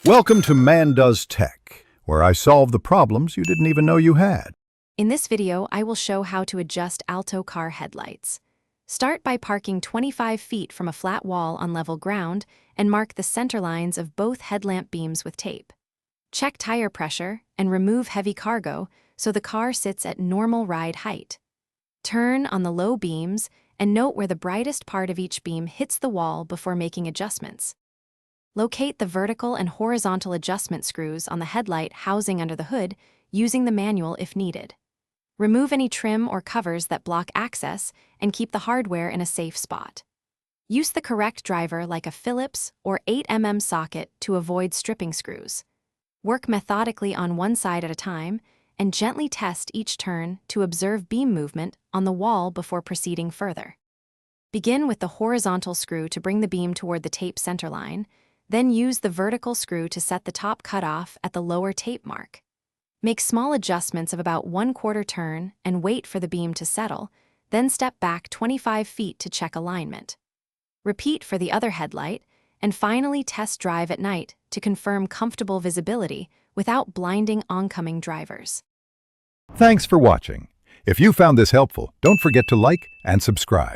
Welcome to Man Does Tech, where I solve the problems you didn't even know you had. In this video, I will show how to adjust alto car headlights. Start by parking 25 feet from a flat wall on level ground and mark the center lines of both headlamp beams with tape. Check tire pressure and remove heavy cargo so the car sits at normal ride height. Turn on the low beams and note where the brightest part of each beam hits the wall before making adjustments. Locate the vertical and horizontal adjustment screws on the headlight housing under the hood, using the manual if needed. Remove any trim or covers that block access and keep the hardware in a safe spot. Use the correct driver like a Phillips or 8mm socket to avoid stripping screws. Work methodically on one side at a time and gently test each turn to observe beam movement on the wall before proceeding further. Begin with the horizontal screw to bring the beam toward the tape center line, then use the vertical screw to set the top cutoff at the lower tape mark. Make small adjustments of about 1/4 turn and wait for the beam to settle, then step back 25 feet to check alignment. Repeat for the other headlight, and finally test drive at night to confirm comfortable visibility without blinding oncoming drivers. Thanks for watching. If you found this helpful, don't forget to like and subscribe.